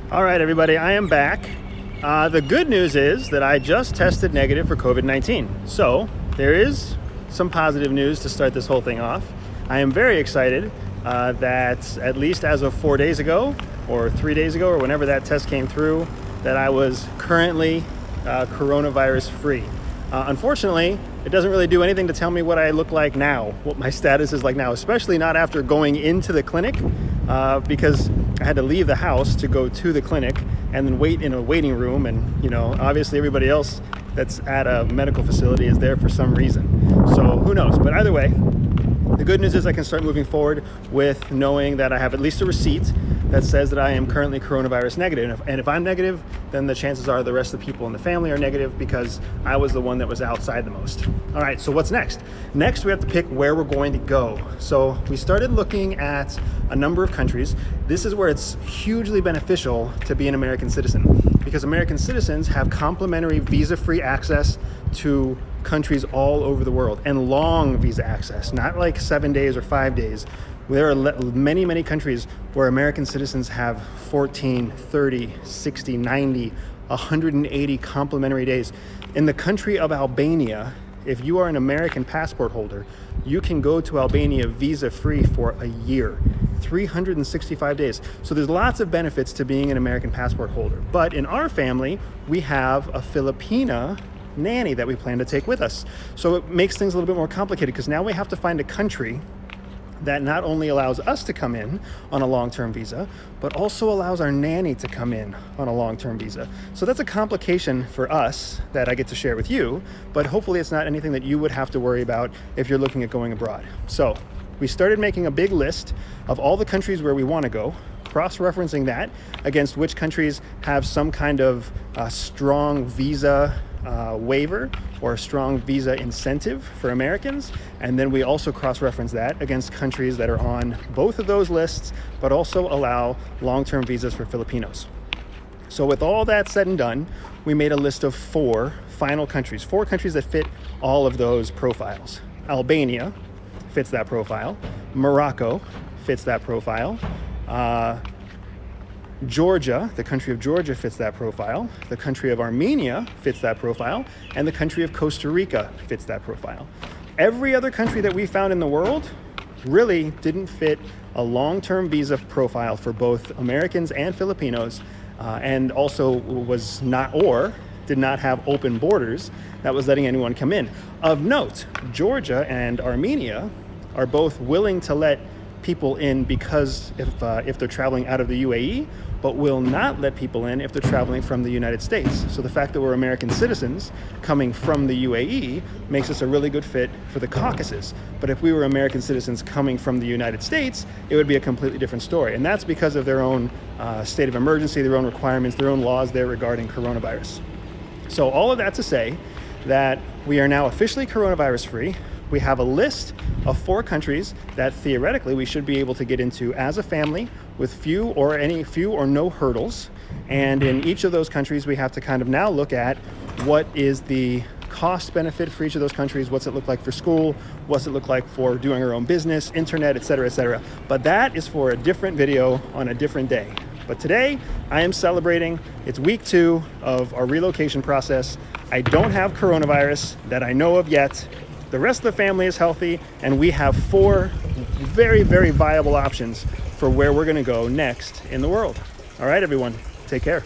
All right, everybody, I am back. The good news is that I just tested negative for COVID-19. So there is some positive news to start this whole thing off. I am very excited that at least as of 4 days ago or 3 days ago or whenever that test came through, that I was currently coronavirus free. Unfortunately, it doesn't really do anything to tell me what I look like now, what my status is like now, especially not after going into the clinic, because I had to leave the house to go to the clinic and then wait in a waiting room. And, obviously everybody else that's at a medical facility is there for some reason. So who knows? But either way, the good news is I can start moving forward with knowing that I have at least a receipt that says that I am currently coronavirus negative. And if I'm negative, then the chances are the rest of the people in the family are negative because I was the one that was outside the most. All right, so what's next? Next, we have to pick where we're going to go. So we started looking at a number of countries. This is where it's hugely beneficial to be an American citizen because American citizens have complimentary visa-free access to countries all over the world and long visa access, not like 7 days or 5 days. There are many, many countries where American citizens have 14, 30, 60, 90, 180 complimentary days. In the country of Albania, if you are an American passport holder, you can go to Albania visa-free for a year, 365 days. So there's lots of benefits to being an American passport holder. But in our family, we have a Filipina nanny that we plan to take with us. So it makes things a little bit more complicated because now we have to find a country that not only allows us to come in on a long-term visa, but also allows our nanny to come in on a long-term visa. So that's a complication for us that I get to share with you, but hopefully it's not anything that you would have to worry about if you're looking at going abroad. So we started making a big list of all the countries where we want to go, cross-referencing that against which countries have some kind of strong visa waiver or a strong visa incentive for Americans. And then we also cross-reference that against countries that are on both of those lists, but also allow long-term visas for Filipinos. So with all that said and done, we made a list of four countries that fit all of those profiles. Albania fits that profile. Morocco fits that profile. Georgia, the country of Georgia fits that profile. The country of Armenia fits that profile. And the country of Costa Rica fits that profile. Every other country that we found in the world really didn't fit a long-term visa profile for both Americans and Filipinos, and also did not have open borders that was letting anyone come in. Of note, Georgia and Armenia are both willing to let people in because if they're traveling out of the UAE, but will not let people in if they're traveling from the United States. So the fact that we're American citizens coming from the UAE makes us a really good fit for the Caucasus. But if we were American citizens coming from the United States, it would be a completely different story. And that's because of their own state of emergency, their own requirements, their own laws there regarding coronavirus. So all of that to say that we are now officially coronavirus free. We have a list of 4 countries that theoretically we should be able to get into as a family with few or no hurdles. And in each of those countries, we have to kind of now look at what is the cost benefit for each of those countries. What's it look like for school? What's it look like for doing our own business, internet, et cetera, et cetera. But that is for a different video on a different day. But today I am celebrating. It's week 2 of our relocation process. I don't have coronavirus that I know of yet. The rest of the family is healthy, and we have 4 very, very viable options for where we're going to go next in the world. All right, everyone, take care.